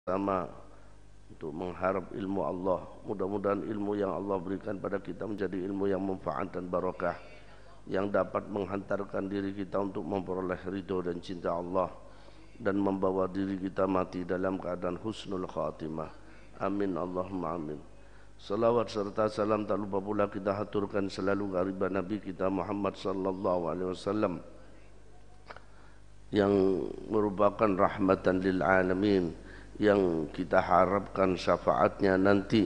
sama untuk mengharap ilmu Allah. Mudah-mudahan ilmu yang Allah berikan pada kita menjadi ilmu yang manfaat dan barakah, yang dapat menghantarkan diri kita untuk memperoleh ridho dan cinta Allah, dan membawa diri kita mati dalam keadaan husnul khatimah. Amin Allahumma amin. Salawat serta salam tak lupa pula kita haturkan selalu kepada Nabi kita Muhammad sallallahu alaihi wasallam, yang merupakan rahmatan lil alamin, yang kita harapkan syafaatnya nanti,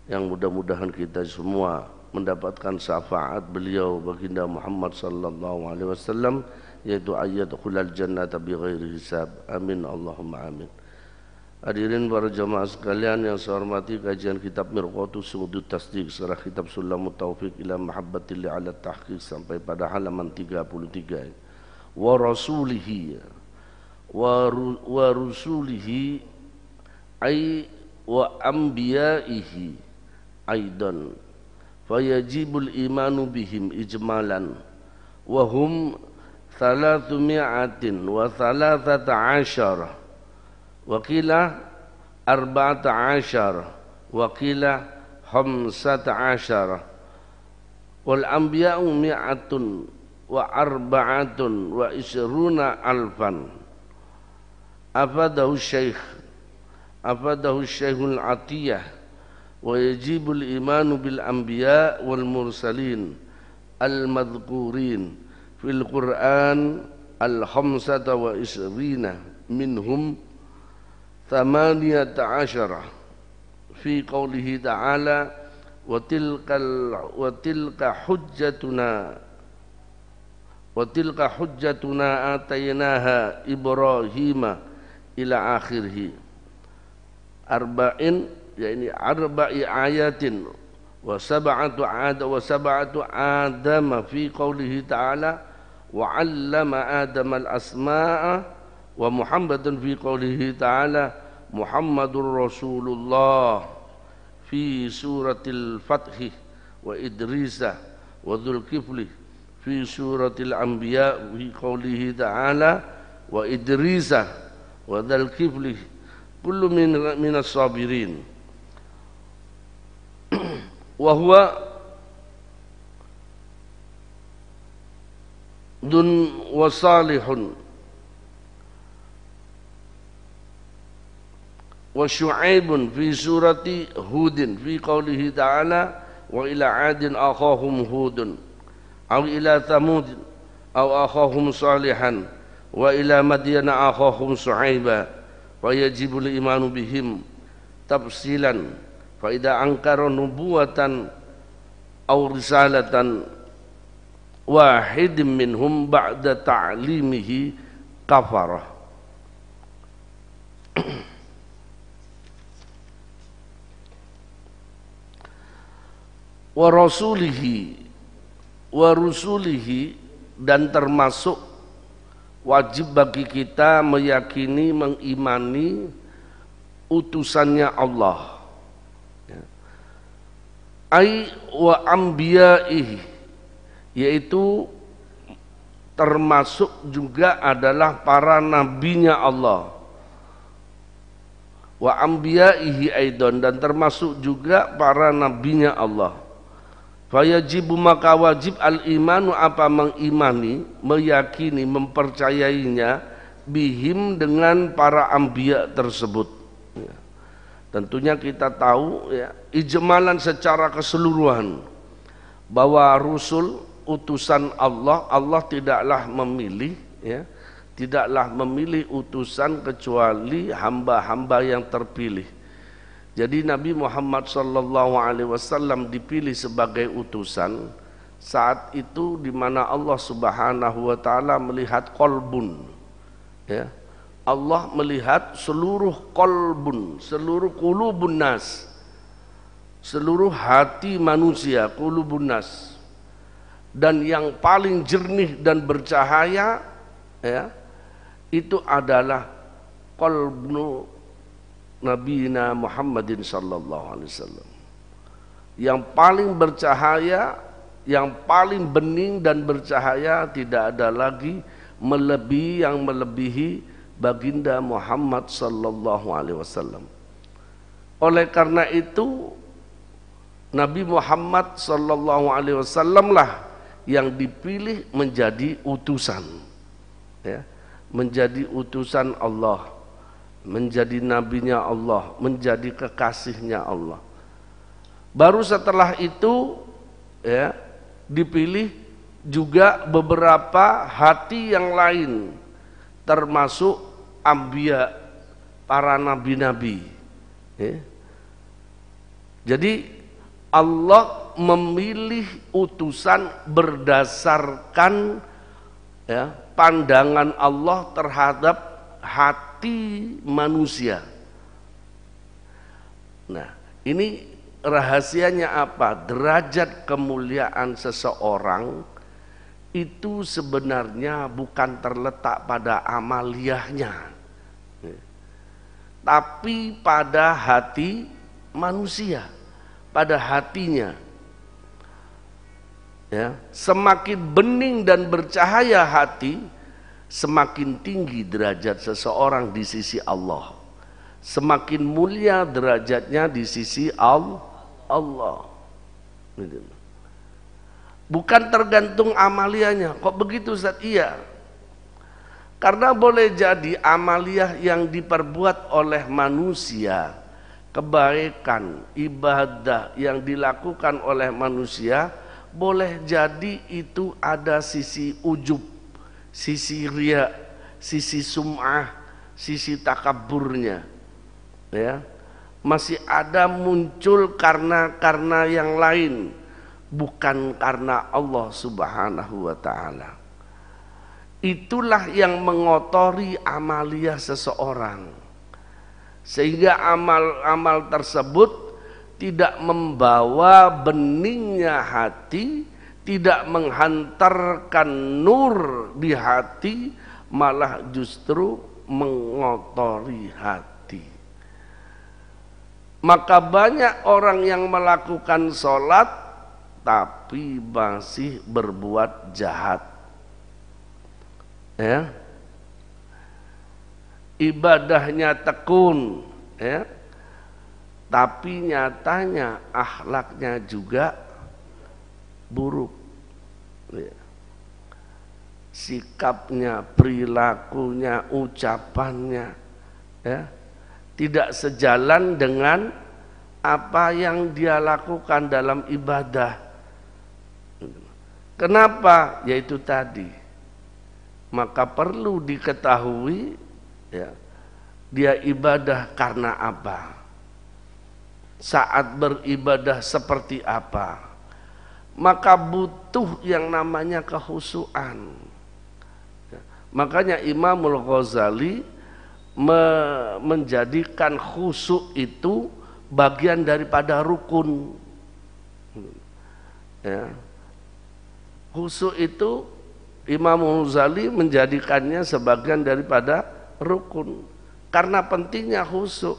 yang mudah-mudahan kita semua mendapatkan syafaat beliau baginda Muhammad sallallahu alaihi wasallam, yaitu ayyadukhulal jannata bighairi hisab. Amin Allahumma amin. Hadirin para jamaah sekalian yang saya hormati, kajian kitab Mirqatus Sudut Tasdiq Syarah kitab Sulamut Taufiq ila Mahabbatil ala Tahqiq sampai pada halaman 33. Wa rasulihi wa rusulihi ay wa anbiyaihi aidan fayajibul imanu bihim ijmalan wa hum 313 wa qila 14 wa qila 15 wal anbiya'u mi'atun wa arba'atun wa isruna alfan. Afadahu Syekhul Atiyah wa yajibul imanu bil anbiya wal mursalin al madhkurin fil Qur'an al khamsata wa isrina minhum 18 fi qawlihi ta'ala wa tilka hujjatuna atainaha Ibrahima ila akhirih. Arba'in, yakni arba'i ayatin wa sab'atu adama fi qawlihi ta'ala wa 'allama adama al-asma'a wa Muhammadun fi qawlihi ta'ala Muhammadur Rasulullah fi suratil Fathi wa Idrisa wa Dzulkifli fi suratil Anbiya fi qawlihi ta'ala wa Idrisa wa Dzulkifli kullu minas sabirin wa huwa dun wa salihun wa Syu'aibun fi surati Hudin fi qawlihi ta'ala wa ila adin akhahum Hudun aw ila Thamud aw akhahum Salihan wa ila Madyana akhahum Syu'aiba fa yajibul imanu bihim tafsilan fa idza ankara nubuwatan aw risalatan wahidin minhum ba'da ta'limihi kafara. Wa rusulihi, dan termasuk wajib bagi kita meyakini, mengimani utusannya Allah. Ai wa anbiyaihi, yaitu termasuk juga adalah para nabinya Allah. Wa anbiyaihi aidan, dan termasuk juga para nabinya Allah. Fayajibu, maka wajib al-imanu, apa mengimani, meyakini, mempercayainya, bihim, dengan para anbiya tersebut. Ya. Tentunya kita tahu, ya, ijmalan secara keseluruhan bahwa Rasul utusan Allah, Allah tidaklah memilih, ya, tidaklah memilih utusan kecuali hamba-hamba yang terpilih. Jadi Nabi Muhammad sallallahu alaihi wasallam dipilih sebagai utusan saat itu di mana Allah Subhanahu wa taala melihat qalbun, ya. Allah melihat seluruh qalbun, seluruh qulubun nas, seluruh hati manusia, qulubun nas. Dan yang paling jernih dan bercahaya, ya, itu adalah qalbu Nabiina Muhammadin sallallahu alaihi wasallam. Yang paling bercahaya, yang paling bening dan bercahaya, tidak ada lagi yang melebihi baginda Muhammad sallallahu alaihi wasallam. Oleh karena itu Nabi Muhammad sallallahu alaihi wasallam lah yang dipilih menjadi utusan, ya, menjadi utusan Allah, menjadi nabinya Allah, menjadi kekasihnya Allah. Baru setelah itu, ya, dipilih juga beberapa hati yang lain, termasuk anbiya, para nabi-nabi, ya. Jadi Allah memilih utusan berdasarkan, ya, pandangan Allah terhadap hati manusia. Nah, ini rahasianya apa? Derajat kemuliaan seseorang itu sebenarnya bukan terletak pada amaliyahnya, tapi pada hati manusia, pada hatinya. Ya, semakin bening dan bercahaya hati, semakin tinggi derajat seseorang di sisi Allah, semakin mulia derajatnya di sisi Allah. Bukan tergantung amaliyahnya. Kok begitu Ustaz? Iya, karena boleh jadi amaliyah yang diperbuat oleh manusia, kebaikan, ibadah yang dilakukan oleh manusia, boleh jadi itu ada sisi ujub, sisi riya, sisi sum'ah, sisi takaburnya, ya, masih ada muncul karena yang lain, bukan karena Allah Subhanahu wa ta'ala. Itulah yang mengotori amaliyah seseorang, sehingga amal-amal tersebut tidak membawa beningnya hati, tidak menghantarkan nur di hati, malah justru mengotori hati. Maka banyak orang yang melakukan sholat tapi masih berbuat jahat, ya, ibadahnya tekun, ya, tapi nyatanya akhlaknya juga buruk, ya. Sikapnya, perilakunya, ucapannya, ya, tidak sejalan dengan apa yang dia lakukan dalam ibadah. Kenapa? Yaitu tadi, maka perlu diketahui, ya, dia ibadah karena apa, saat beribadah seperti apa. Maka butuh yang namanya kehusuan. Makanya Imamul Ghazali menjadikan khusyuk itu bagian daripada rukun, ya. Khusyuk itu Imamul Ghazali menjadikannya sebagian daripada rukun, karena pentingnya khusyuk.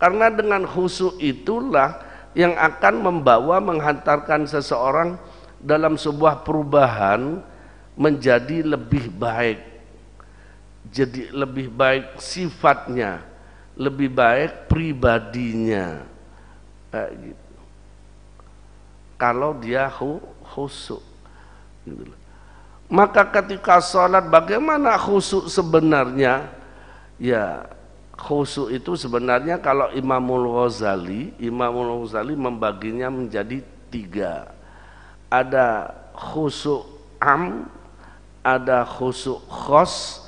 Karena dengan khusyuk itulah yang akan membawa, menghantarkan seseorang dalam sebuah perubahan menjadi lebih baik, jadi lebih baik sifatnya, lebih baik pribadinya, gitu. Kalau dia khusyuk, gitu. Maka ketika sholat, bagaimana khusyuk sebenarnya? Ya, khusyuk itu sebenarnya kalau Imamul Ghazali membaginya menjadi 3. Ada khusyuk am, ada khusyuk khos,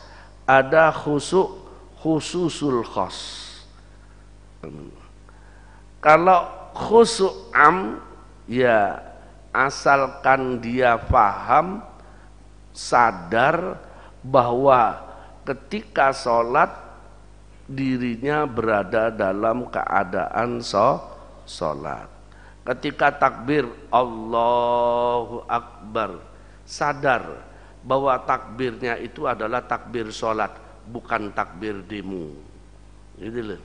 ada khusyuk khususul khos. Kalau khusyuk am, ya asalkan dia paham, sadar bahwa ketika sholat dirinya berada dalam keadaan sholat. Ketika takbir Allahu Akbar, sadar bahwa takbirnya itu adalah takbir sholat, bukan takbir demo. Gitu loh.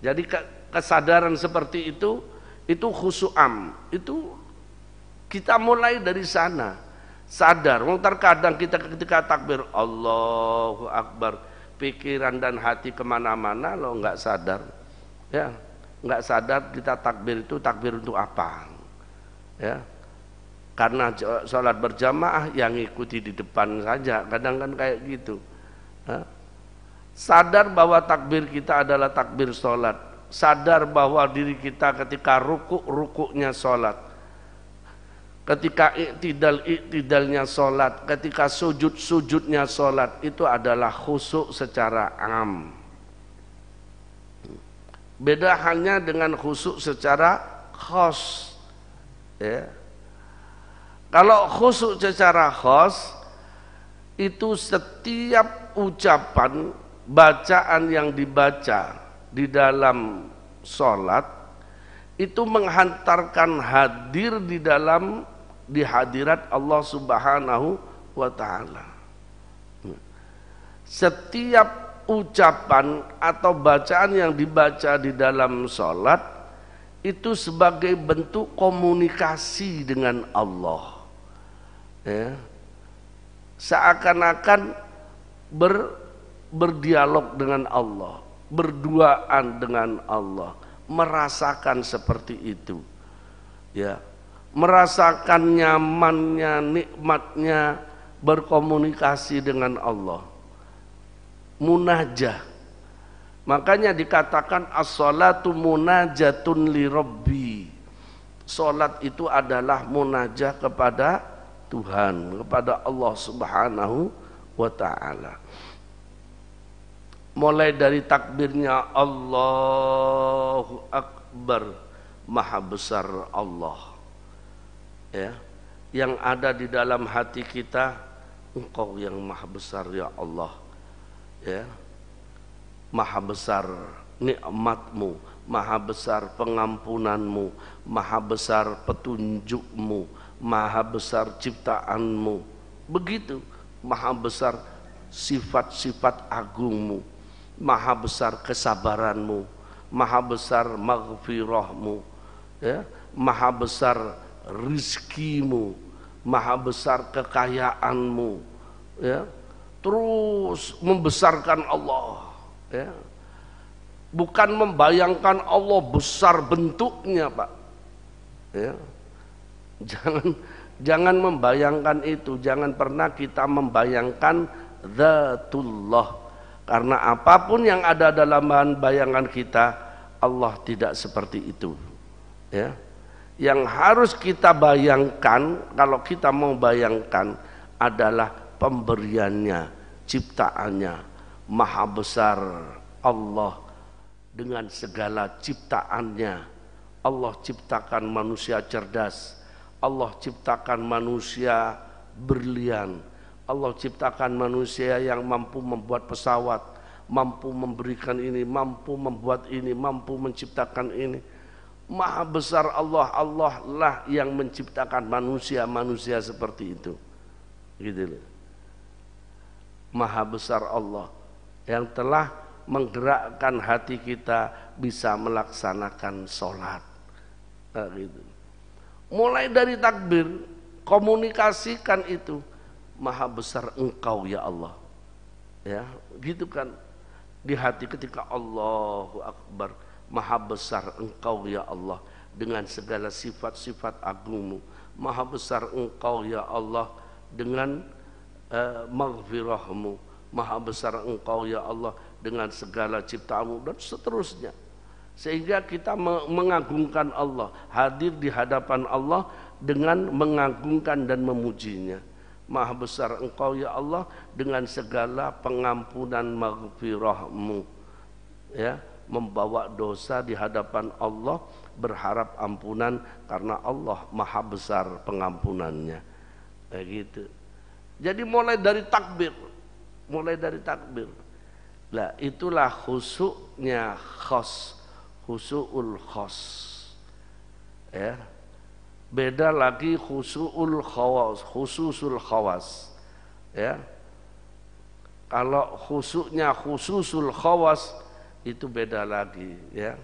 Jadi kesadaran seperti itu khusyuk am. Itu kita mulai dari sana. Sadar, terkadang kita ketika takbir Allahu Akbar, pikiran dan hati kemana-mana lo nggak sadar, ya nggak sadar kita takbir itu takbir untuk apa, ya karena sholat berjamaah yang ikuti di depan saja, kadang kan kayak gitu. Sadar bahwa takbir kita adalah takbir sholat, sadar bahwa diri kita ketika rukuknya sholat, ketika iktidalnya sholat, ketika sujudnya sholat, itu adalah khusyuk secara am. Beda halnya dengan khusyuk secara khos, ya. Kalau khusyuk secara khos itu setiap ucapan, bacaan yang dibaca di dalam sholat itu menghantarkan hadir di hadirat Allah Subhanahu wa ta'ala. Setiap ucapan atau bacaan yang dibaca di dalam sholat itu sebagai bentuk komunikasi dengan Allah, ya. Seakan-akan berdialog dengan Allah, berduaan dengan Allah, merasakan seperti itu, ya, merasakan nyamannya, nikmatnya berkomunikasi dengan Allah, munajah. Makanya dikatakan as-salatu munajatun li rabbi. Salat itu adalah munajah kepada Tuhan, kepada Allah Subhanahu wa ta'ala. Mulai dari takbirnya Allahu Akbar, maha besar Allah, ya, yang ada di dalam hati kita, Engkau yang maha besar ya Allah, ya, maha besar nikmatmu, maha besar pengampunanmu, maha besar petunjukmu, maha besar ciptaanmu, begitu, maha besar sifat-sifat agungmu, maha besar kesabaranmu, maha besar maghfirahmu, ya, maha besar rizkimu, maha besar kekayaanmu, ya, terus membesarkan Allah, ya. Bukan membayangkan Allah besar bentuknya, Pak, ya. Jangan membayangkan itu, jangan pernah kita membayangkan Zatullah, karena apapun yang ada dalam bayangan kita, Allah tidak seperti itu, ya. Yang harus kita bayangkan, kalau kita mau bayangkan, adalah pemberiannya, ciptaannya. Maha besar Allah dengan segala ciptaannya. Allah ciptakan manusia cerdas, Allah ciptakan manusia brilian, Allah ciptakan manusia yang mampu membuat pesawat, mampu memberikan ini, mampu membuat ini, mampu menciptakan ini. Maha besar Allah, Allah lah yang menciptakan manusia seperti itu, gitu loh. Maha besar Allah yang telah menggerakkan hati kita bisa melaksanakan sholat, gitu. Mulai dari takbir, komunikasikan itu, maha besar Engkau ya Allah, ya, gitu kan, di hati ketika Allahu Akbar, maha besar Engkau ya Allah dengan segala sifat-sifat agungmu, maha besar Engkau ya Allah dengan maghfirahmu, maha besar Engkau ya Allah dengan segala ciptaanmu, dan seterusnya. Sehingga kita mengagungkan Allah, hadir di hadapan Allah dengan mengagungkan dan memujinya. Maha besar Engkau ya Allah dengan segala pengampunan maghfirahmu, ya, membawa dosa di hadapan Allah, berharap ampunan karena Allah maha besar pengampunannya, kayak gitu. Jadi mulai dari takbir, lah itulah khusyuknya khos, khusyukul khos, ya. Beda lagi khusyukul khawas, khususul khawas, ya. Kalau khusyuknya khususul khawas itu beda lagi, ya.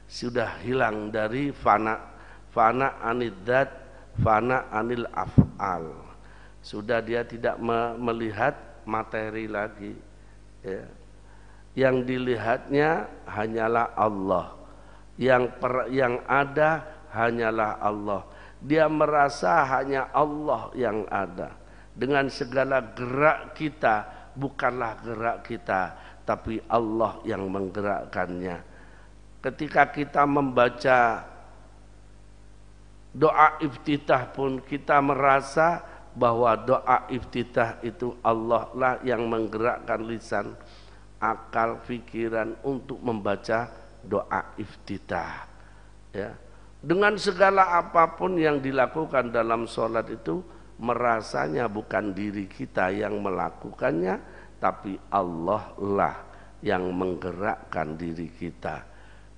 Sudah hilang dari fana anid dzat, fana anil af'al. Sudah dia tidak melihat materi lagi, ya. yang dilihatnya hanyalah Allah, yang ada hanyalah Allah. Dia merasa hanya Allah yang ada. Dengan segala gerak kita, bukanlah gerak kita, tapi Allah yang menggerakkannya. Ketika kita membaca doa iftitah pun kita merasa bahwa doa iftitah itu Allah lah yang menggerakkan lisan, akal, pikiran untuk membaca doa iftitah. Ya. Dengan segala apapun yang dilakukan dalam sholat itu, merasanya bukan diri kita yang melakukannya, tapi Allah lah yang menggerakkan diri kita.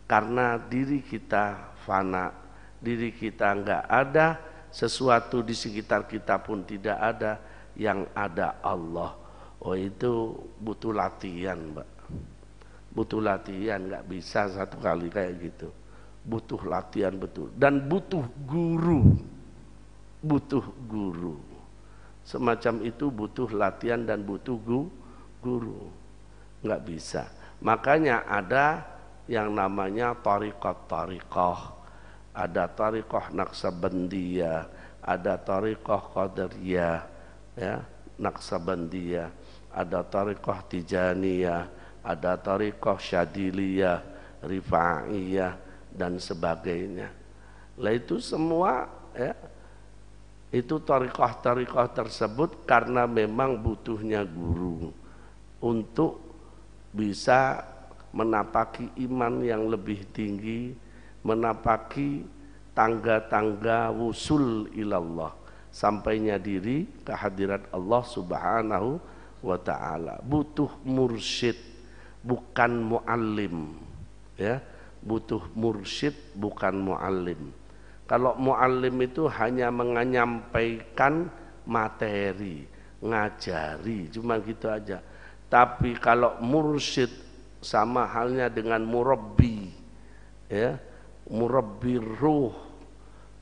Karena diri kita fana, diri kita enggak ada, sesuatu di sekitar kita pun tidak ada, yang ada Allah. Oh, itu butuh latihan, Mbak. Butuh latihan, enggak bisa satu kali kayak gitu. Butuh latihan betul, dan butuh guru. Butuh guru. Semacam itu butuh latihan dan butuh guru. Enggak bisa. Makanya ada yang namanya tariqah. Ada tariqah Naqsabandiyah, ada tariqah Qadariyah, ya, Naqsabandiyah, ada tariqah Tijaniyah, ada tariqah Syadiliyah, Rifa'iyah, dan sebagainya. Lah itu semua, ya, itu tariqah-tariqah tersebut karena memang butuhnya guru untuk bisa menapaki iman yang lebih tinggi, menapaki tangga-tangga wusul ilallah, sampainya diri ke hadirat Allah Subhanahu wa ta'ala. Butuh mursyid, bukan muallim, ya. Butuh mursyid, bukan muallim. Kalau muallim itu hanya menyampaikan materi, ngajari, cuma gitu aja. Tapi kalau mursyid sama halnya dengan murabbi, ya, murabbi ruh,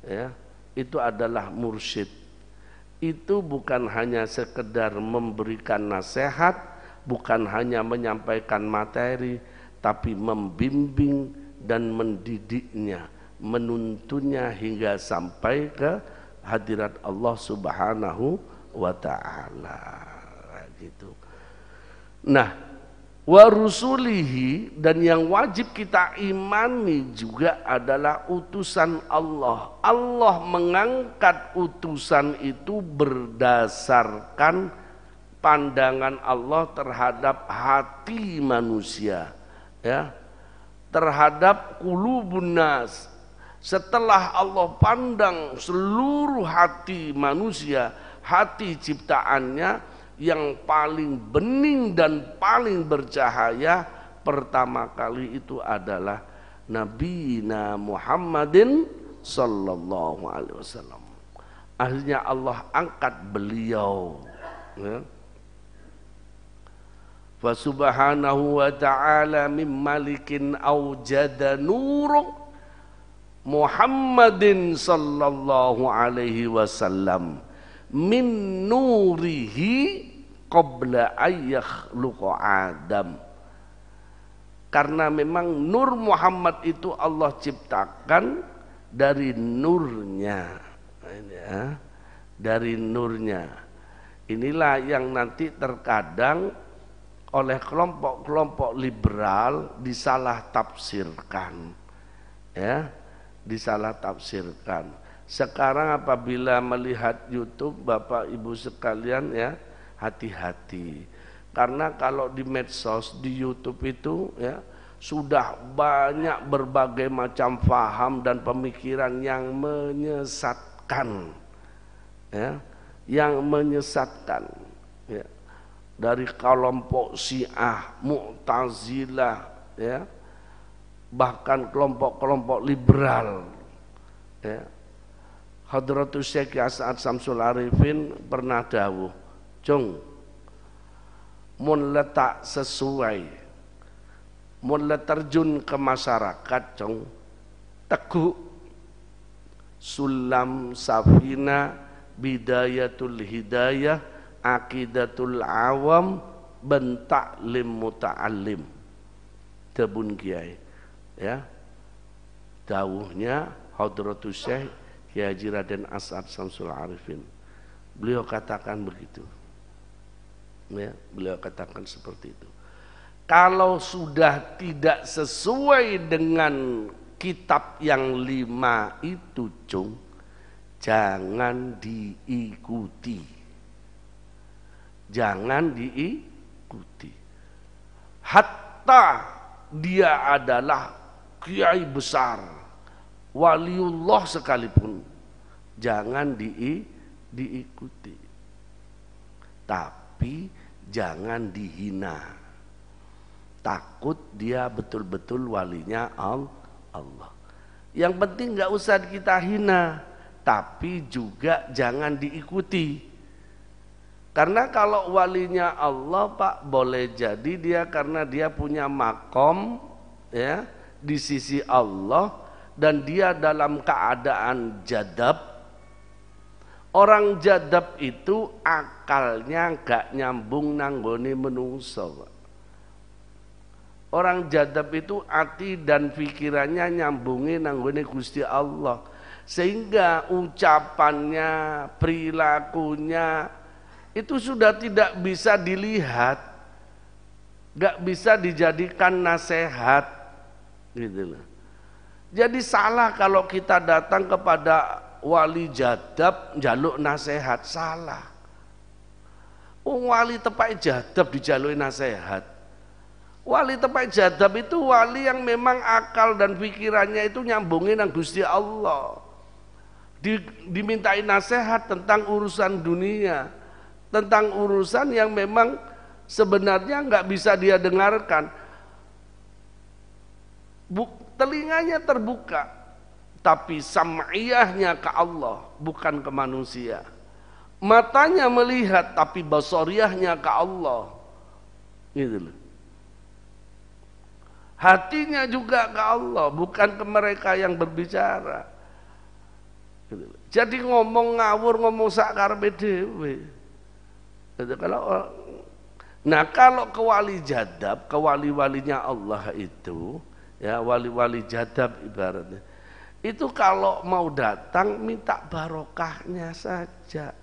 ya, itu adalah mursyid. Itu bukan hanya sekedar memberikan nasihat, bukan hanya menyampaikan materi, tapi membimbing dan mendidiknya, menuntunnya hingga sampai ke hadirat Allah Subhanahu wa ta'ala, gitu. Nah, wa rusulihi, dan yang wajib kita imani juga adalah utusan Allah. Allah mengangkat utusan itu berdasarkan pandangan Allah terhadap hati manusia, ya, terhadap qulubun nas. Setelah Allah pandang seluruh hati manusia, hati ciptaannya, yang paling bening dan paling bercahaya pertama kali itu adalah Nabi Muhammadin sallallahu alaihi wasallam. Akhirnya Allah angkat beliau, ya. Fa subhanahu wa ta'ala min malikin awjada nuruk Muhammadin sallallahu alaihi wasallam min nurihi qabla ayyakhluqa Adam. Karena memang nur Muhammad itu Allah ciptakan dari nurnya, ya, dari nurnya. Inilah yang nanti terkadang oleh kelompok-kelompok liberal disalah tafsirkan, ya, disalah tafsirkan. Sekarang apabila melihat YouTube, Bapak Ibu sekalian, ya, hati-hati. Karena kalau di medsos, di YouTube itu, ya, sudah banyak berbagai macam faham dan pemikiran yang menyesatkan, ya, yang menyesatkan, ya. Dari kelompok Syiah, Mu'tazilah, ya, bahkan kelompok-kelompok liberal, ya. Hadratus Syekh As'ad Samsul Arifin pernah dawuh, "Jong, mun letak sesuai, mun terjun ke masyarakat, Jong, teguk sulam safina bidayatul hidayah aqidatul awam bentaklim muta'allim." tebun kiai, ya. Dawuhnya Hadratus Syekh Kiai Haji Raden As'ad Syamsul Arifin. Beliau katakan begitu. Ya, beliau katakan seperti itu. Kalau sudah tidak sesuai dengan kitab yang 5 itu, Cung, jangan diikuti. Jangan diikuti. Hatta dia adalah kiai besar, waliullah sekalipun, jangan diikuti. Tapi jangan dihina. Takut dia betul-betul walinya Allah. Yang penting nggak usah kita hina, tapi juga jangan diikuti. Karena kalau walinya Allah, Pak, boleh jadi dia karena dia punya makom, ya, di sisi Allah, dan dia dalam keadaan jadab. Orang jadab itu akalnya gak nyambung nanggone menungso. Orang jadab itu hati dan pikirannya nyambungi nanggone Gusti Allah, sehingga ucapannya, perilakunya itu sudah tidak bisa dilihat, gak bisa dijadikan nasihat, gitu loh. Jadi salah kalau kita datang kepada wali jadab njaluk nasihat, salah. Wali tepai jadab dijalui nasihat. Wali tepai jadab itu wali yang memang akal dan pikirannya itu nyambungin nang Gusti Allah. Dimintai nasihat tentang urusan dunia, tentang urusan yang memang sebenarnya nggak bisa dia dengarkan. Telinganya terbuka, tapi sam'iyahnya ke Allah, bukan ke manusia. Matanya melihat, tapi basariyahnya ke Allah, gitu loh. Hatinya juga ke Allah, bukan ke mereka yang berbicara, gitu loh. Jadi ngomong ngawur, ngomong sakarepe dhewe. Kalau ke wali jadab, ke wali-walinya Allah itu, ya, wali-wali jadab ibaratnya, itu kalau mau datang minta barokahnya saja,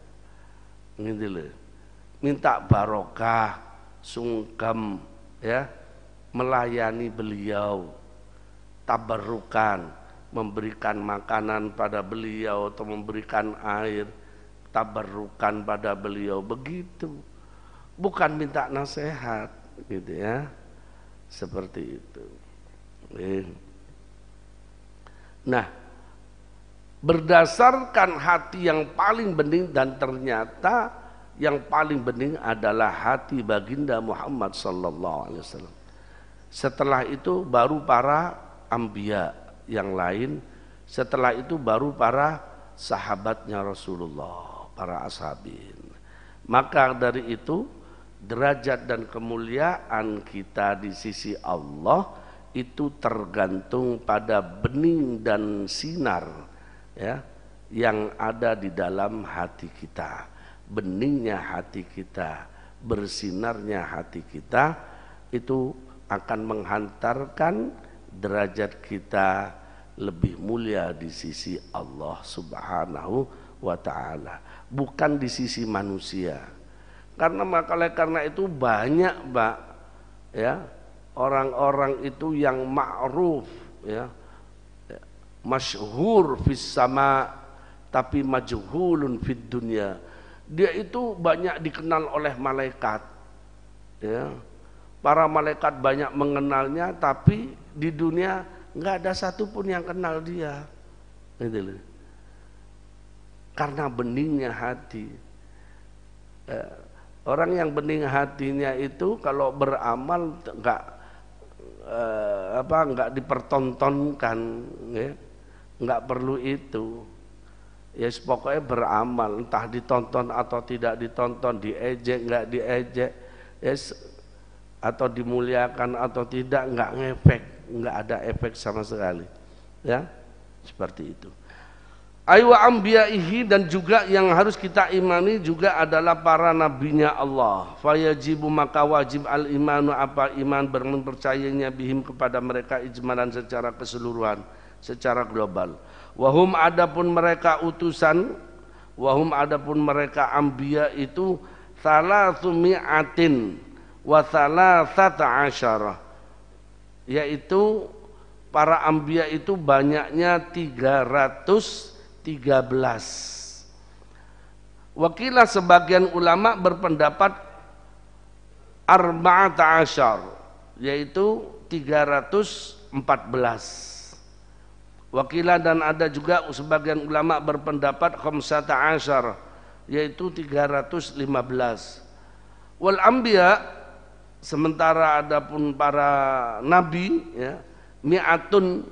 gitu loh. Minta barokah, sungkem, ya, melayani beliau, tabarrukan, memberikan makanan pada beliau atau memberikan air, tabarrukan pada beliau, begitu. Bukan minta nasihat, gitu ya, seperti itu. Nah, berdasarkan hati yang paling bening, dan ternyata yang paling bening adalah hati baginda Muhammad sallallahu alaihi wasallam. Setelah itu baru para anbiya yang lain, setelah itu baru para sahabatnya Rasulullah, para ashabin. Maka dari itu derajat dan kemuliaan kita di sisi Allah itu tergantung pada bening dan sinar, ya, yang ada di dalam hati kita. Beningnya hati kita, bersinarnya hati kita, itu akan menghantarkan derajat kita lebih mulia di sisi Allah Subhanahu wa ta'ala, bukan di sisi manusia. Karena itu banyak, Pak, ya, orang-orang itu yang ma'ruf, ya, masyhur fis sama tapi majhulun fid dunya. Dia itu banyak dikenal oleh malaikat, ya. Para malaikat banyak mengenalnya, tapi di dunia nggak ada satupun yang kenal dia, gitu loh. Karena beningnya hati. Orang yang bening hatinya itu kalau beramal nggak dipertontonkan, ya. Nggak perlu itu. Ya, yes, pokoknya beramal, entah ditonton atau tidak ditonton, diejek nggak diejek, yes, atau dimuliakan atau tidak, nggak ngefek, nggak ada efek sama sekali, ya, seperti itu. Aywa ambiyaihi, dan juga yang harus kita imani juga adalah para nabinya Allah. Fayajibu, maka wajib al-imanu, apa iman, mempercayainya bihim kepada mereka ijmalan secara keseluruhan, secara global. Wahum, adapun mereka utusan, wahum adapun mereka ambiya itu salatsu mi'atin wa salasata asyara, yaitu para ambiya itu banyaknya 313. Wakilah sebagian ulama berpendapat arba'ata asyar, yaitu 314. Wakilah, dan ada juga sebagian ulama berpendapat khamsata asyar, yaitu 315. Wal anbiya, sementara adapun para nabi ya, mi'atun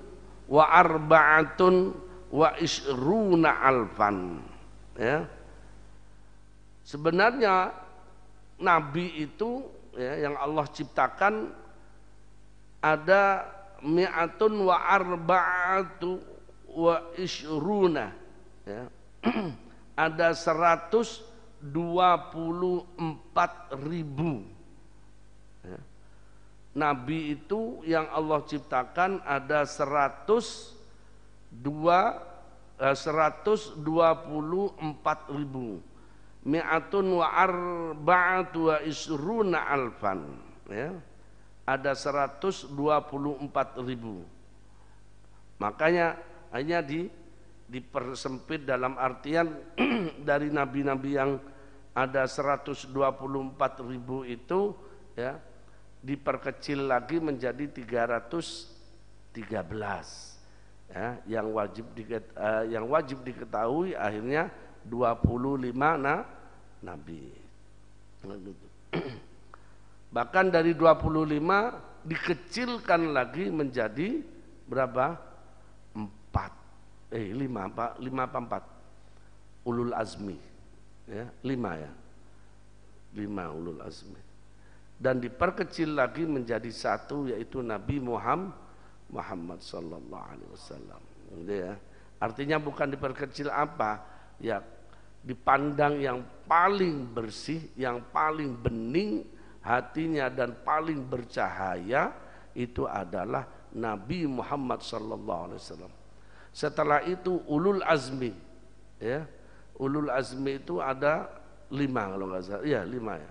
wa arba'atun wa isruna alfan ya. Sebenarnya nabi itu ya, yang Allah ciptakan ada mi'atun wa arba'atu wa isruna ya. Ada 124.000 ya. Nabi itu yang Allah ciptakan ada 124.000. Mi'atun wa arba'atu wa isruna alfan ya. Ada 124.000. Makanya hanya dipersempit dalam artian dari nabi-nabi yang ada 124.000 itu ya, diperkecil lagi menjadi 313 ya, yang wajib diketahui akhirnya 25 nabi. Bahkan dari 25 dikecilkan lagi menjadi berapa? 5 apa 4? Ulul azmi ya, 5 ya. 5 ulul azmi. Dan diperkecil lagi menjadi 1, yaitu Nabi Muhammad sallallahu alaihi wasallam. Ya. Artinya bukan diperkecil apa? Ya, dipandang yang paling bersih, yang paling bening hatinya dan paling bercahaya itu adalah Nabi Muhammad sallallahu alaihi wasallam. Setelah itu ulul azmi ya. Ulul azmi itu ada 5 kalau enggak salah. Iya, 5 ya.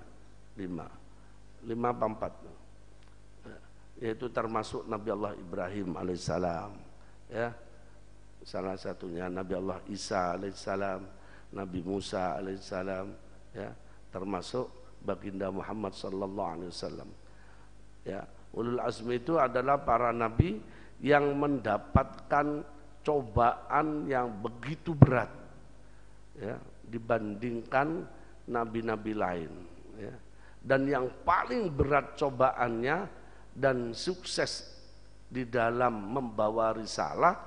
5 apa 4, yaitu termasuk Nabi Allah Ibrahim alaihissalam ya, salah satunya Nabi Allah Isa alaihissalam, Nabi Musa alaihissalam ya, termasuk baginda Muhammad sallallahu alaihi wasallam ya. Ulul azmi itu adalah para nabi yang mendapatkan cobaan yang begitu berat ya, dibandingkan nabi-nabi lain ya. Dan yang paling berat cobaannya dan sukses di dalam membawa risalah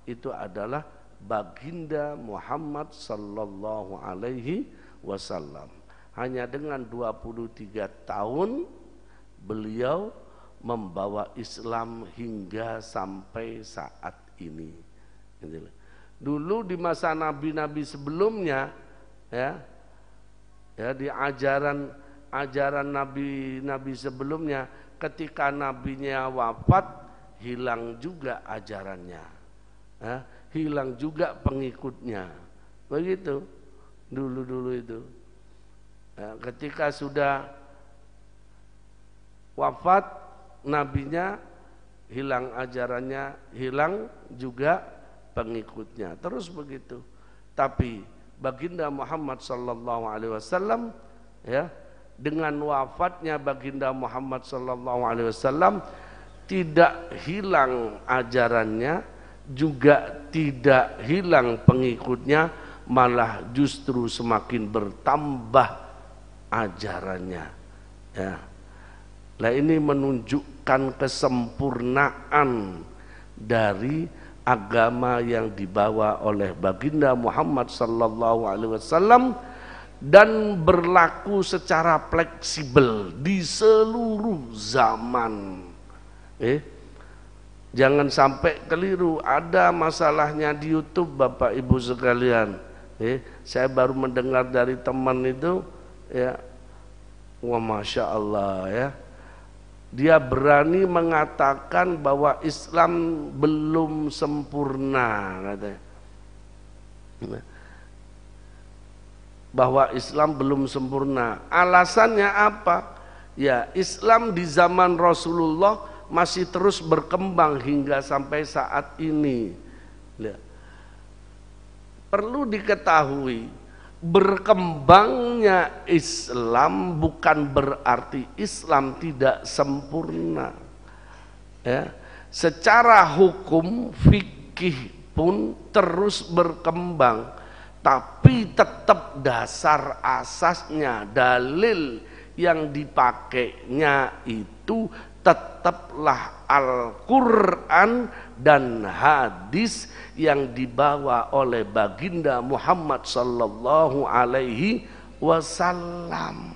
itu adalah baginda Muhammad sallallahu alaihi wasallam. Hanya dengan 23 tahun beliau membawa Islam hingga sampai saat ini. Dulu di masa nabi-nabi sebelumnya ya, di ajaran nabi-nabi sebelumnya, ketika nabinya wafat hilang juga ajarannya ya, hilang juga pengikutnya, begitu dulu itu ya. Ketika sudah wafat nabinya, hilang ajarannya, hilang juga pengikutnya, terus begitu. Tapi baginda Muhammad sallallahu alaihi wasallam ya, dengan wafatnya baginda Muhammad sallallahu alaihi wasallam tidak hilang ajarannya, juga tidak hilang pengikutnya, malah justru semakin bertambah ajarannya ya. Nah, ini menunjukkan kesempurnaan dari agama yang dibawa oleh baginda Muhammad sallallahu alaihi wasallam dan berlaku secara fleksibel di seluruh zaman. Jangan sampai keliru. Ada masalahnya di YouTube Bapak Ibu sekalian. Saya baru mendengar dari teman itu, ya, wah masya Allah ya. Dia berani mengatakan bahwa Islam belum sempurna, katanya. Bahwa Islam belum sempurna. Alasannya apa? Ya, Islam di zaman Rasulullah masih terus berkembang hingga sampai saat ini. Ya. Perlu diketahui, berkembangnya Islam bukan berarti Islam tidak sempurna. Ya. Secara hukum fikih pun terus berkembang, tapi tetap dasar asasnya, dalil yang dipakainya itu tetaplah Al-Quran dan hadis yang dibawa oleh baginda Muhammad sallallahu alaihi wasallam.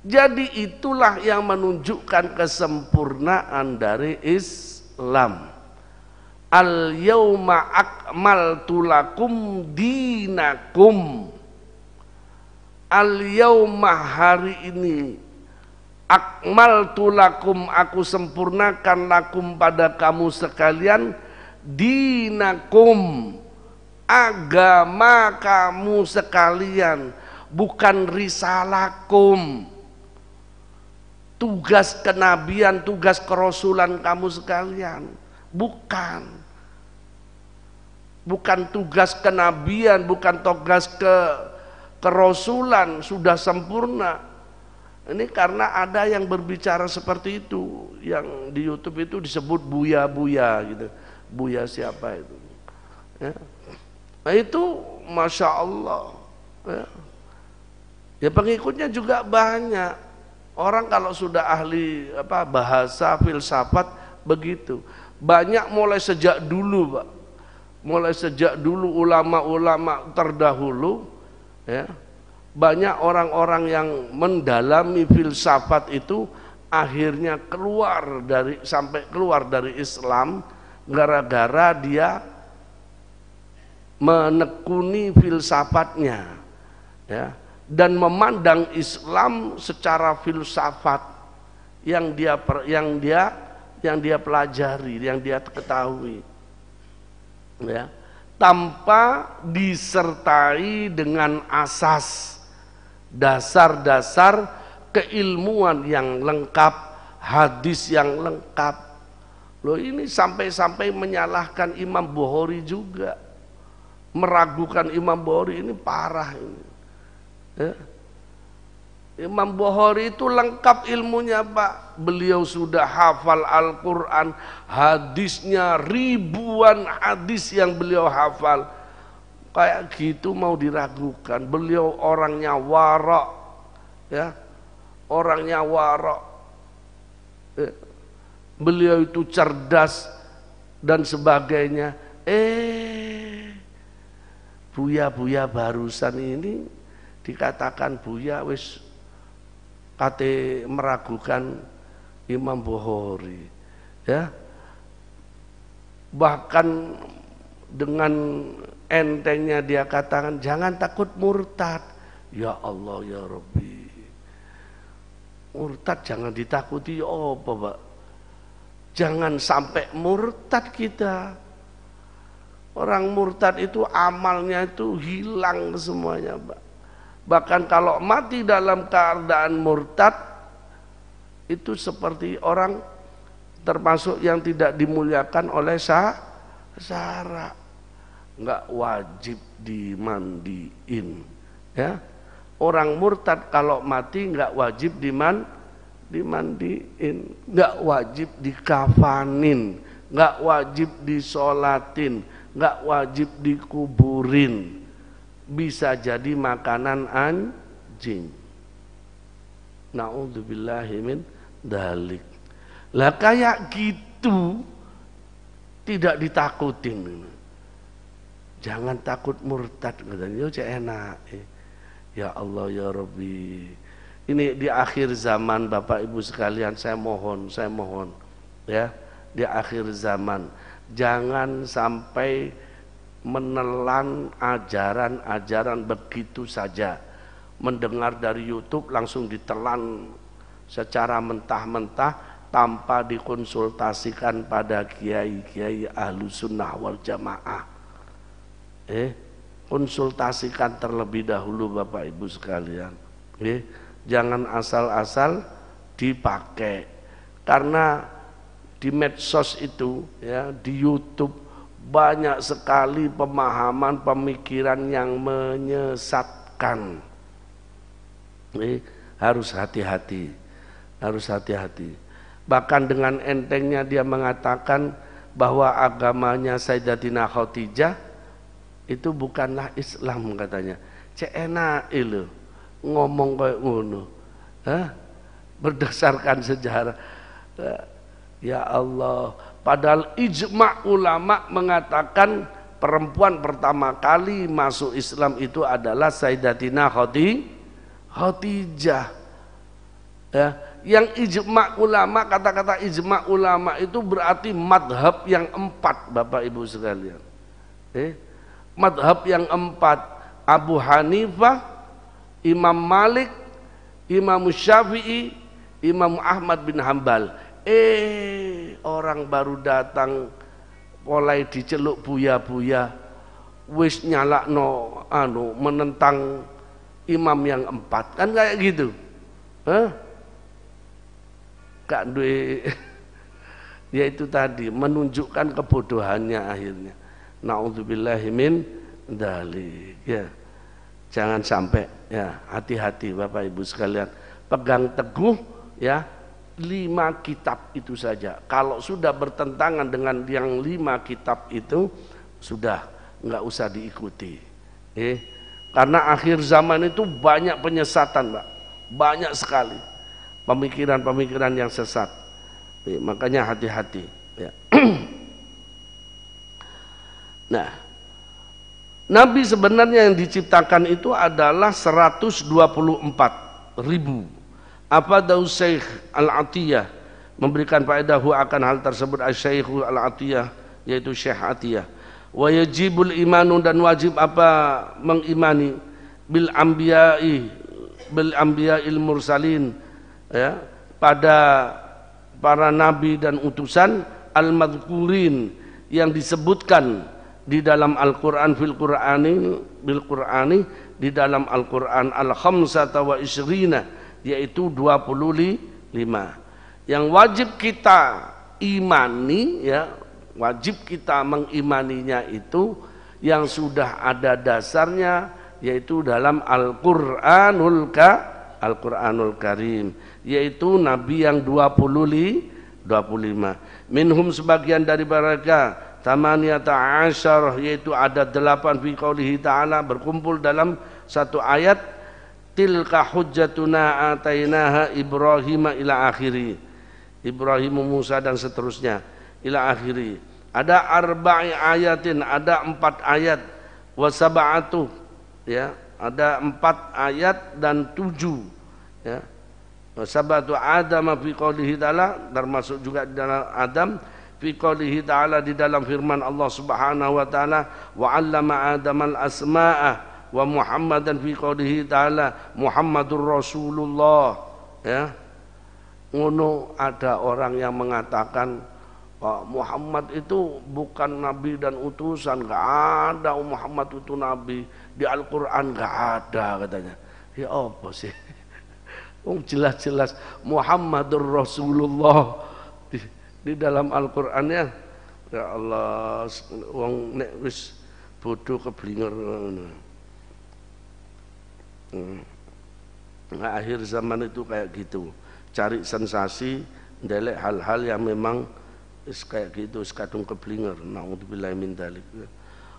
Jadi itulah yang menunjukkan kesempurnaan dari Islam. Al-yawma akmaltu lakum dinakum. Al-yawma hari ini, akmaltu lakum aku sempurnakan lakum pada kamu sekalian, dinakum agama kamu sekalian, bukan risalakum, tugas kenabian, tugas kerasulan kamu sekalian, bukan tugas kenabian, bukan tugas kerasulan sudah sempurna. Ini karena ada yang berbicara seperti itu, yang di YouTube itu disebut buya-buya gitu. Buya siapa itu? Ya. Nah itu masya Allah. Ya pengikutnya juga banyak. Orang kalau sudah ahli bahasa filsafat begitu. Banyak mulai sejak dulu, Pak. Mulai sejak dulu ulama-ulama terdahulu, ya, banyak orang-orang yang mendalami filsafat itu akhirnya sampai keluar dari Islam gara-gara dia menekuni filsafatnya, ya, dan memandang Islam secara filsafat yang dia pelajari, yang dia ketahui, ya, tanpa disertai dengan asas dasar-dasar keilmuan yang lengkap, hadis yang lengkap. Loh ini sampai-sampai menyalahkan Imam Bukhari juga, meragukan Imam Bukhari, ini parah ini. Ya. Imam Bukhari itu lengkap ilmunya, Pak. Beliau sudah hafal Al-Quran, hadisnya ribuan hadis yang beliau hafal. Kayak gitu mau diragukan. Beliau orangnya wara', ya, orangnya wara'. Ya. Beliau itu cerdas dan sebagainya. Buya-buya barusan ini dikatakan buya wis kate meragukan Imam Bukhari, ya. Bahkan dengan entengnya dia katakan jangan takut murtad. Ya Allah ya Rabbi, murtad jangan ditakuti, apa Pak? Jangan sampai murtad kita. Orang murtad itu amalnya itu hilang semuanya, Pak. Bahkan kalau mati dalam keadaan murtad itu seperti orang termasuk yang tidak dimuliakan oleh syara, nggak wajib dimandiin, ya. Orang murtad kalau mati nggak wajib dimandiin, nggak wajib dikafanin, nggak wajib disolatin, nggak wajib dikuburin, bisa jadi makanan anjing. Na'udzubillahi min dalik. Lah kayak gitu tidak ditakutin. Jangan takut murtad, katanya cek enak. Ya Allah ya Rabbi, Ini di akhir zaman Bapak Ibu sekalian, saya mohon ya, di akhir zaman jangan sampai menelan ajaran-ajaran begitu saja. Mendengar dari YouTube langsung ditelan secara mentah-mentah tanpa dikonsultasikan pada kiai-kiai ahlu sunnah wal jamaah. Konsultasikan terlebih dahulu Bapak Ibu sekalian. Jangan asal-asal dipakai, karena di medsos itu ya, di YouTube banyak sekali pemahaman pemikiran yang menyesatkan. Harus hati-hati, bahkan dengan entengnya dia mengatakan bahwa agamanya Sayyidatina Khadijah itu bukanlah Islam katanya. Enak itu ngomong kayak ngono, berdasarkan sejarah. Ya Allah, padahal ijma' ulama mengatakan perempuan pertama kali masuk Islam itu adalah Sayyidatina Khadijah. Ya, yang ijma' ulama, kata-kata ijma' ulama itu berarti madhab yang 4 Bapak Ibu sekalian. Madhab yang 4, Abu Hanifah, Imam Malik, Imam Syafi'i, Imam Ahmad bin Hambal. Orang baru datang mulai diceluk buya-buya, wis nyalakno menentang imam yang 4, kan kayak gitu. Gak duwe. Ya itu tadi menunjukkan kebodohannya akhirnya. Na'udzubillahi min dzalik. Ya. Jangan sampai, ya, hati-hati Bapak Ibu sekalian. Pegang teguh ya 5 kitab itu saja. Kalau sudah bertentangan dengan yang 5 kitab itu, sudah nggak usah diikuti. Karena akhir zaman itu banyak penyesatan, Mbak. Banyak sekali pemikiran-pemikiran yang sesat. Makanya hati-hati. Ya. Nah, Nabi sebenarnya yang diciptakan itu adalah 124.000. Apa daus Syekh Al-Atiyah memberikan faedah akan hal tersebut. Syekh Al-Atiyah yaitu Syekh Atiyah. Wa yajibul imanu, dan wajib apa mengimani bil anbiya'il mursalin, ya, pada para nabi dan utusan al-madhkurin yang disebutkan di dalam Al-Qur'an bil Qur'ani di dalam Al-Qur'an al-khamsata wa isyrina, yaitu 25. Yang wajib kita imani, ya, wajib kita mengimaninya itu yang sudah ada dasarnya, yaitu dalam Al-Qur'anul Karim, yaitu nabi yang 25. Minhum, sebagian dari mereka, tamaniyata asyar, yaitu ada 8 fi qoulihi ta'ala, berkumpul dalam satu ayat, tilka hujjatuna atainaha Ibrahim ila akhiri, Ibrahim, Musa dan seterusnya ila akhiri. Ada arba'i ayatin, ada 4 ayat, wa sab'atu, ya, ada 4 ayat dan 7, ya. Sab'atu Adam fi qoulihi ta'ala, termasuk juga di dalam Adam, fi qoulihi ta'ala, di dalam firman Allah Subhanahu wa ta'ala, wa 'allama Adamal asma'a wa Muhammadan fi qoulihi ta'ala Muhammadur Rasulullah, ya. Ngono, ada orang yang mengatakan Muhammad itu bukan nabi dan utusan, enggak ada Muhammad itu nabi, di Al-Qur'an enggak ada katanya. Ya apa sih? Jelas-jelas Muhammadur Rasulullah di dalam Al-Qur'annya. Ya Allah, wong nek wis bodoh keblinger. Nah, akhir zaman itu kayak gitu, cari sensasi, ndelek hal-hal yang memang kayak gitu, kadung keblinger. Naudzubillahi min dzalik.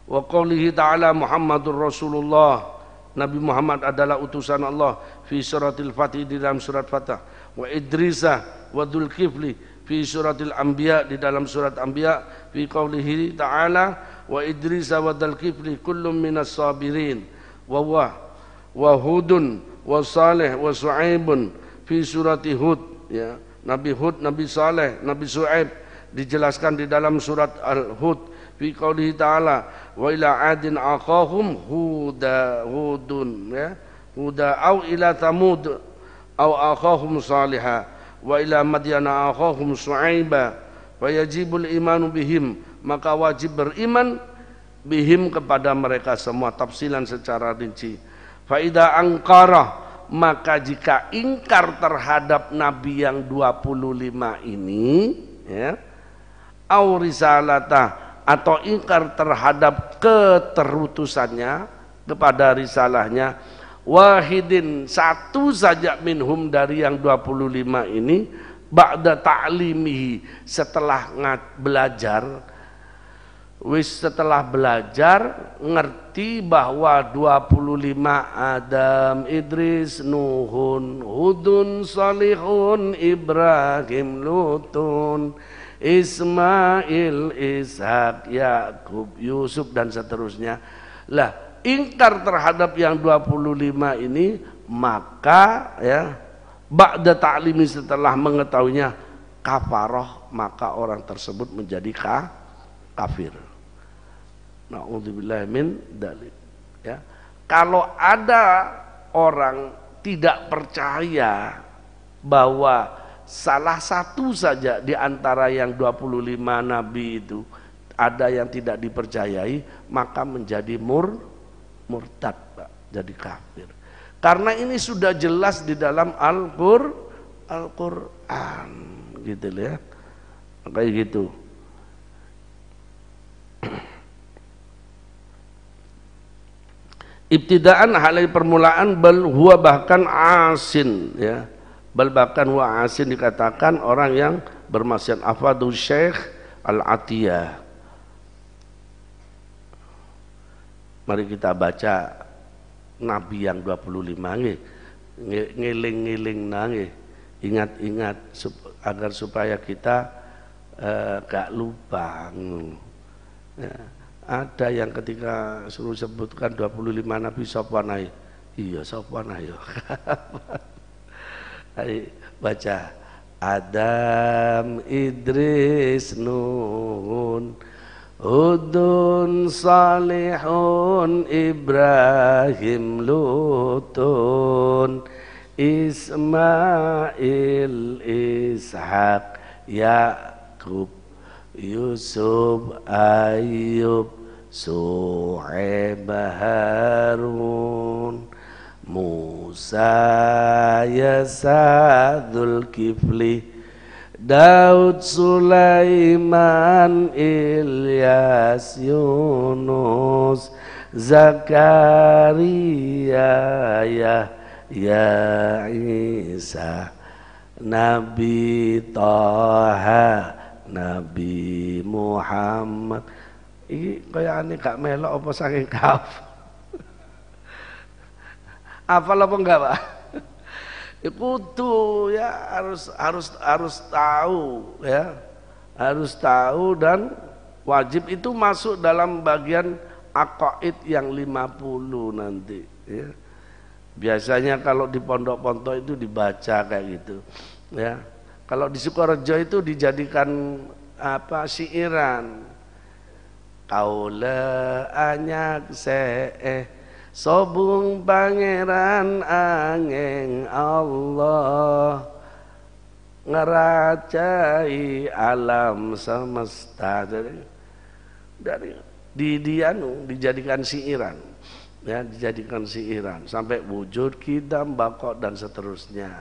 Wa qoulihi ta'ala Muhammadur Rasulullah, Nabi Muhammad adalah utusan Allah, fi suratil Fatih, di dalam surat Fatah. Wa Idrisa wa Dzulkifli fi suratil Anbiya, di dalam surat Anbiya, fi qoulihi ta'ala wa Idrisa wa Dzulkifli kullum minas sabirin wa Hudun wa Saleh wa Su'aibun fi surati Hud, ya. Nabi Hud, Nabi Saleh, Nabi Su'aib dijelaskan di dalam surat Al-Hud fi qoulihi ta'ala wa ila adin aqahum hudun, ya. Huda au ila Thamud au aqahum salihah wa ila Madyana aqahum Su'aiba fa yajibul imanu bihim, maka wajib beriman bihim kepada mereka semua, tafsilan secara rinci. Faida angkara, maka jika ingkar terhadap nabi yang 25 ini, ya, au risalata, atau ingkar terhadap keterutusannya kepada risalahnya, wahidin, satu saja minhum dari yang 25 ini, ba'da ta'limihi, setelah belajar, setelah belajar ngerti bahwa 25 Adam, Idris, Nuhun, Hudun, Salihun, Ibrahim, Lutun, Ismail, Ishak, Yakub, Yusuf dan seterusnya. Lah, ingkar terhadap yang 25 ini, maka ya ba'da ta'limi, setelah mengetahuinya, kafaroh, maka orang tersebut menjadi kafir. Na'udzubillah min dzalik, ya. Kalau ada orang tidak percaya bahwa salah satu saja di antara yang 25 nabi itu ada yang tidak dipercayai, maka menjadi murtad, Pak, jadi kafir. Karena ini sudah jelas di dalam Al-Qur'an, gitu ya. Kayak gitu. Ibtidaan, halai permulaan, bal huwa, bahkan asin, ya. Bal bahkan huwa asin, dikatakan orang yang bermaksiat. Afadu Syekh Al-Atiyah. Mari kita baca nabi yang 25 nggih. Ngiling-ngiling nggih. Ingat-ingat agar supaya kita gak lupa. Ya. Ada yang ketika suruh sebutkan 25 nabi sapa nae? Iya, sapa nae yo. Ayo baca. Adam, Idris, Nuhun, Hudun, Salihun, Ibrahim, Lutun, Ismail, Ishak, Yakub, Yusuf, Ayub, Su'aib, Harun, Musa, Yasa, Dzulkifli, Daud, Sulaiman, Ilyas, Yunus, Zakaria, Yahya, Isa, Nabi Taha, Nabi Muhammad. Iki kaya ane gak melok apa saking kaf. Hafal apa enggak, Pak? Kudu ya, harus tahu, ya. Harus tahu, dan wajib itu masuk dalam bagian aqaid yang 50 nanti, ya. Biasanya kalau di pondok-pondok itu dibaca kayak gitu, ya. Kalau di Sukorejo itu dijadikan apa, siiran. Kaula anyak sobung pangeran angeng Allah, ngeracai alam semesta. Dari dijadikan siiran, ya, dijadikan siiran sampai wujud, kidam, bakok dan seterusnya.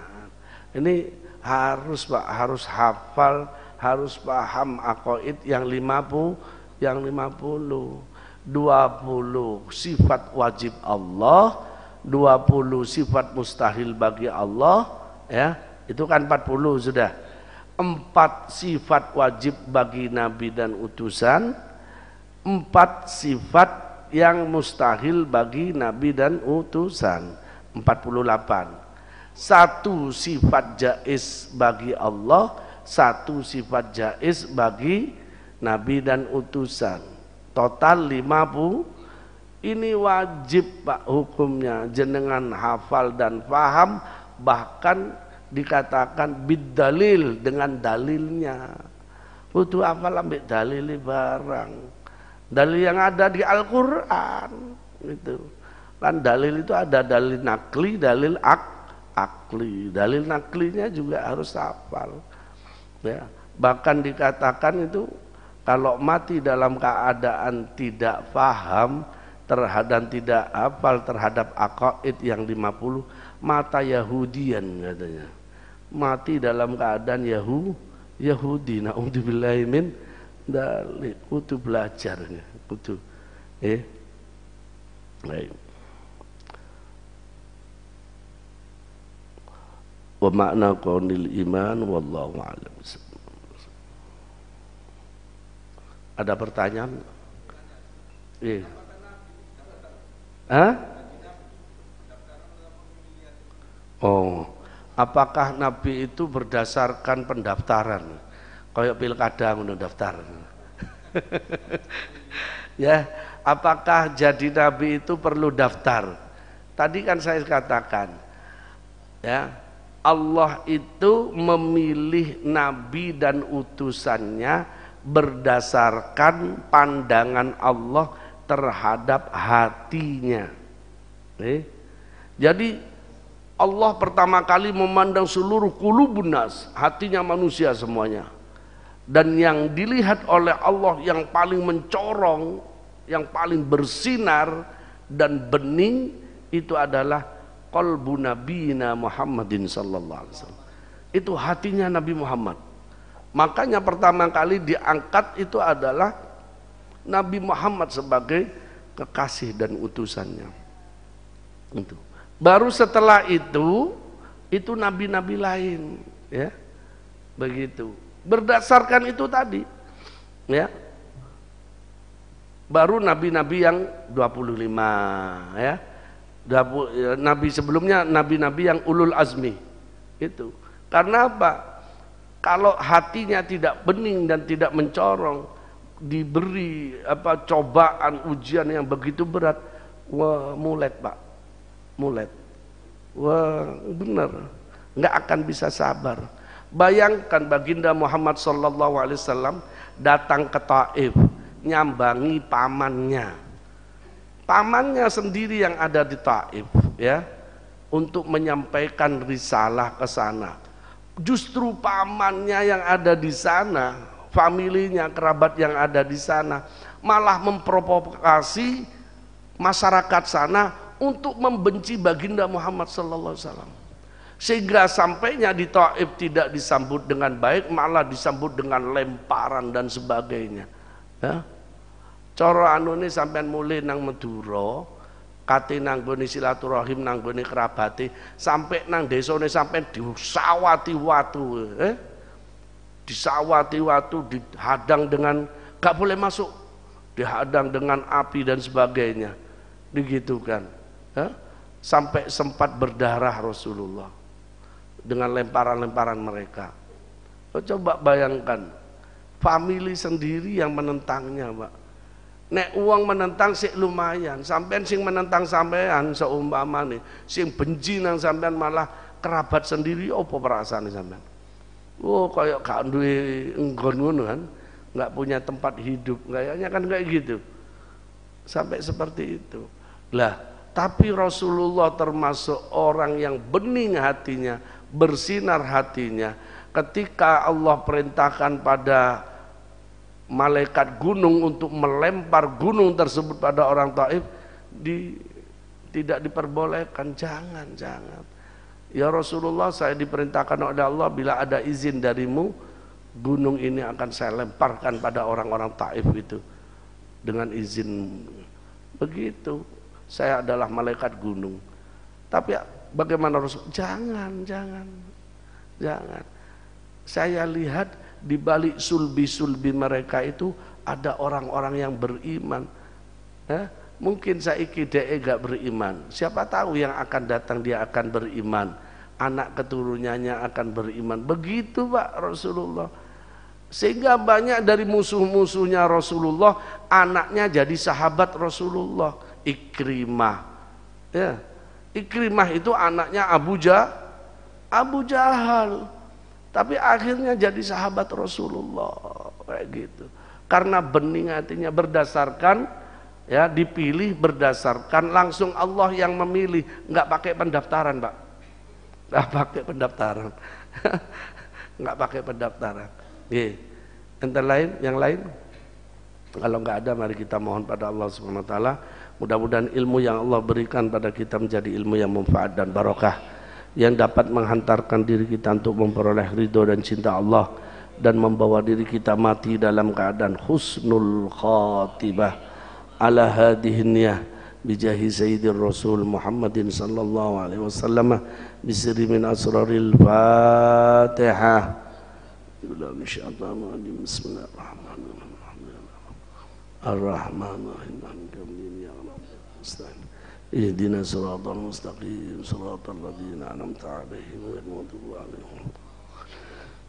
Ini harus, Pak, harus hafal, harus paham aqaid yang 50, yang 50. 20 sifat wajib Allah, 20 sifat mustahil bagi Allah, ya. Itu kan 40 sudah. 4 sifat wajib bagi nabi dan utusan, 4 sifat yang mustahil bagi nabi dan utusan, 48. 1 sifat jaiz bagi Allah, 1 sifat jaiz bagi nabi dan utusan. Total 50, Ini wajib Pak hukumnya, jenengan hafal dan paham, bahkan dikatakan bidalil, dengan dalilnya. Kudu hafal ambek dalil barang. Dalil yang ada di Al-Qur'an gitu. Kan dalil itu ada dalil nakli, dalil akli. Dalil naklinya juga harus hafal. Ya, bahkan dikatakan itu kalau mati dalam keadaan tidak paham terhadap tidak hafal terhadap aqaid yang 50, mata Yahudian katanya. Mati dalam keadaan Yahudi. Naudzubillahi min dzalik. Kudu belajar kudu. Baik. Wa makna qaulil iman wallahu a'lam. Ada pertanyaan? Iya. Hah? Oh, apakah Nabi itu berdasarkan pendaftaran? Kayak pilkada ngono daftar. Ya, apakah jadi Nabi itu perlu daftar? Tadi kan saya katakan, ya, Allah itu memilih Nabi dan utusannya berdasarkan pandangan Allah terhadap hatinya. Jadi Allah pertama kali memandang seluruh qulubun nas, hatinya manusia semuanya. Dan yang dilihat oleh Allah yang paling mencorong, yang paling bersinar dan bening itu adalah qalbu nabiyina Muhammadin sallallahu alaihi wasallam. Itu hatinya Nabi Muhammad. Makanya pertama kali diangkat itu adalah Nabi Muhammad sebagai kekasih dan utusannya. Itu. Baru setelah itu nabi-nabi lain, ya. Begitu. Berdasarkan itu tadi, ya. Baru nabi-nabi yang 25, ya. Nabi sebelumnya nabi-nabi yang ulul azmi. Itu. Karena apa? Kalau hatinya tidak bening dan tidak mencorong, diberi cobaan ujian yang begitu berat, wah mulet Pak, mulet, wah benar, nggak akan bisa sabar. Bayangkan baginda Muhammad sallallahu alaihi wasallam datang ke Taif, nyambangi pamannya sendiri yang ada di Taif, ya, untuk menyampaikan risalah ke sana. Justru pamannya yang ada di sana, familinya, kerabat yang ada di sana, malah memprovokasi masyarakat sana untuk membenci baginda Muhammad sallallahu alaihi wasallam. Sehingga sampainya di Taif tidak disambut dengan baik, malah disambut dengan lemparan dan sebagainya. Ya. Cara anune sampean mulai nang Madura, kate nang gone silaturahim nang gone kerabate, sampai nang desane sampean disawati watu, disawati watu, dihadang dengan gak boleh masuk, dihadang dengan api dan sebagainya, begitu kan, sampai sempat berdarah Rasulullah dengan lemparan-lemparan mereka. Coba bayangkan, famili sendiri yang menentangnya, Pak. Nek uang menentang sik lumayan, sampean sing menentang sampean seumpamane, sing benci nang sampean malah kerabat sendiri, apa perasaane sampean? Oh, kayak gak duwe enggon ngono kan, nggak punya tempat hidup, kayaknya kan kayak gitu. Sampai seperti itu. Lah, tapi Rasulullah termasuk orang yang bening hatinya, bersinar hatinya. Ketika Allah perintahkan pada malaikat gunung untuk melempar gunung tersebut pada orang Taif, tidak diperbolehkan. Jangan. Ya Rasulullah, saya diperintahkan oleh Allah, bila ada izin darimu, gunung ini akan saya lemparkan pada orang-orang Taif itu dengan izin. Begitu, saya adalah malaikat gunung. Tapi bagaimana Rasul? Jangan. Saya lihat di balik sulbi-sulbi mereka itu ada orang-orang yang beriman. Mungkin saiki dhek gak beriman, siapa tahu yang akan datang dia akan beriman, anak keturunannya akan beriman. Begitu Pak Rasulullah. Sehingga banyak dari musuh-musuhnya Rasulullah, anaknya jadi sahabat Rasulullah. Ikrimah. Ya. Ikrimah itu anaknya Abu Jahal. Tapi akhirnya jadi sahabat Rasulullah kayak gitu. Karena bening hatinya berdasarkan ya, dipilih berdasarkan langsung Allah yang memilih, nggak pakai pendaftaran, Pak. Nggak pakai pendaftaran. Nggak pakai pendaftaran. Yang lain? Kalau nggak ada, mari kita mohon pada Allah Subhanahu Wa Taala. Mudah-mudahan ilmu yang Allah berikan pada kita menjadi ilmu yang manfaat dan barokah, yang dapat menghantarkan diri kita untuk memperoleh ridho dan cinta Allah, dan membawa diri kita mati dalam keadaan husnul khatibah ala hadihin niyah bijahi sayyidir rasul Muhammadin sallallahu alaihi wasallam bisiri min asraril fatihah. Bismillahirrahmanirrahim. Ar-Rahmanir-Rahim. Ihdina siratal mustaqim siratal ladzina an'amta 'alaihim ghairil maghdubi 'alaihim.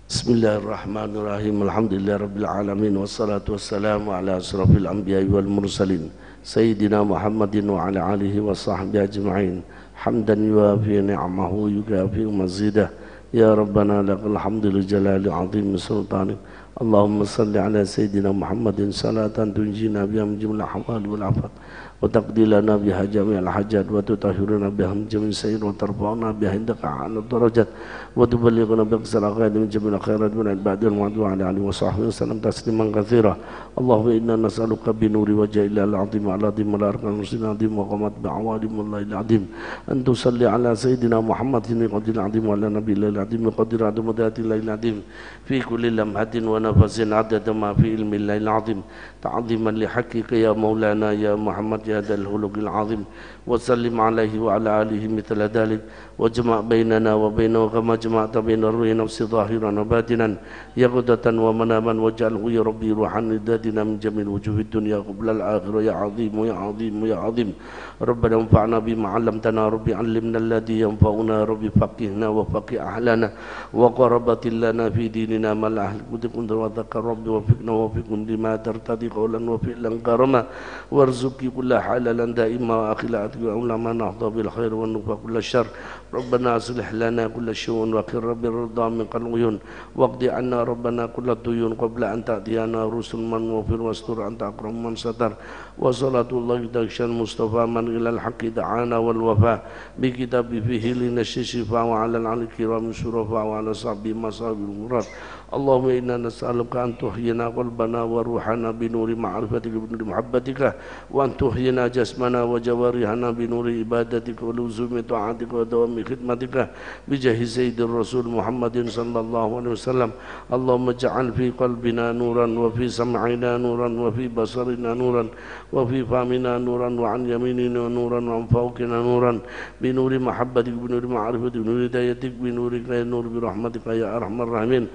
Bismillahirrahmanirrahim. Alhamdulillahirabbil alamin wassalatu wassalamu ala asrofil anbiya'i wal mursalin sayyidina Muhammadin wa ala alihi wa sahbihi ajma'in. Hamdan yuwafi ni'amahu yukafi mazidah. Ya Rabbana lakal hamdu li jalali 'azimi sultanik. Allahumma salli ala sayyidina Muhammadin salatan tunjina biha min jumlah ahwal wal afat wa taqdi lana biha jami'al hajat wa tutahhiruna biha min jami'is sayyi'at wa tarfa'una biha indaka a'la darajat wa tuballighuna bi aqsal ghayat min jami'il khairat min al-ba'di wal ma'du ala alihi wa sahbihi wasallam tasliman katsira. Allahumma inna nas'aluka bi nuri wajhil 'azim ala dim al-arkan muslimin 'azim wa qamat bi awadim wallahi al-'azim an tusalli ala sayyidina Muhammadin qadil 'azim wa ala nabiyil 'azim qadir 'azim madatil al-'azim fi kulli lamhatin wa nafasin adada ma fi ilmi al azim ta'ziman li haqqika ya maulana ya Muhammad ya dzal huluqil azim wa sallim alaihi wa ala alihi mithla dhalik wa jama' bainana wa bainahu kama jama'ta baina ruhi nafsi zahiran wa batinan yaqdatan wa manaman waj'alhu ya rabbi ruhan lidadina min jamil wujuhid dunya qabla al akhirah ya azim ya azim ya azim. Rabbana anfa'na bima 'allamtana rabbi 'allimna alladhi yanfa'una rabbi faqihna wa faqih ahlana wa qarabatil lana fi dinina mal ahli kuntum wa dzakar rabbi wa fiqna wa fiqun lima tartadi qawlan wa fi'lan karama warzuqi kulla halalan daima wa akhilat wa ulama nahda bil khair wa nufa kulla syarr. Rabbana aslih lana kulla syu'un wa qir rabbi ridha min qaluyun waqdi anna rabbana kulla tuyun qabla an ta'tiyana rusul man wafir wastur anta akram man satar wa salatullahi takshan mustafa man ilal haqqi da'ana wal wafa bi kitabi fihi linashifa wa ala al kiram syurafa wa ala sahbi masabil murad. Allahumma inna nas'aluka an tuhyina qalbana wa ruhana bi nuri ma'rifatika bi nuri muhabbatika wa an tuhyina jasmana wa jawarihana bi nuri ibadatika wa luzumi ta'atika wa dawami khidmatika bi jahi sayyidir rasul Muhammadin sallallahu alaihi wasallam. Allahumma ja'al fi qalbina nuran wa fi sam'ina nuran wa fi basarina nuran wa fi famina nuran wa an yaminina nuran wa an fawqina nuran bi nuri mahabbatika bi nuri ma'rifatika bi nuri hidayatika bi nuri nur bi rahmatika ya arhamar rahimin.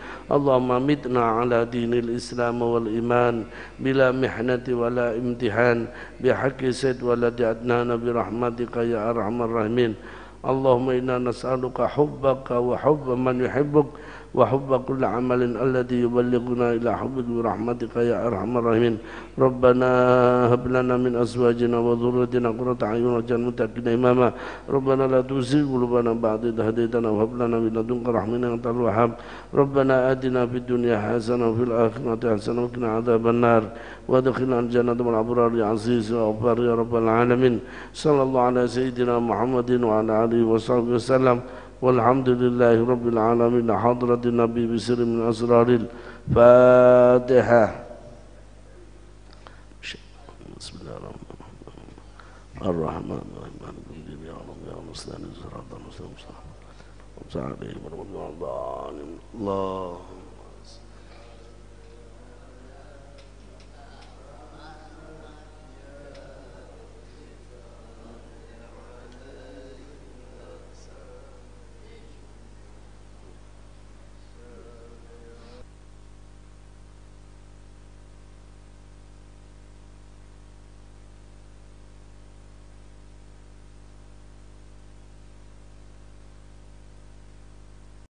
Allahumma mitna ala dinil Islam wal iman bila mihnati wala imtihan bihaqqi sayyid waladi adnana bi rahmatika ya arhamar rahimin. Allahumma inna nas'aluka hubbaka wa hubba man yuhibbuk wa hubba kulli amalin alladhi yuballighuna ila hubbika bi rahmatika ya arhamar rahimin. Rabbana hab lana min azwajina wa dhurriyyatina qurrata a'yun waj'alna muttaqina imama. Rabbana la tuzigh qulubana ba'da idh hadaytana wa hab lana min ladunka rahmatan innaka antal wahhab. Rabbana atina fid dunya hasanah wa fil akhirati hasanah wa qina adzaban nar wa adkhilna al-jannata ma'al abrar ya aziz wa ghaffar ya rabbal alamin. Sallallahu ala sayyidina Muhammadin wa ala alihi wa sahbihi wasallam. Walhamdulillahi rabbil alamin. Hadratin nabi bisri min asraril Fatihah. Bismillahirrahmanirrahim. Ar-Rahmanir-Rahim. Ya Allah ya musta'an siratal mustaqim. Allah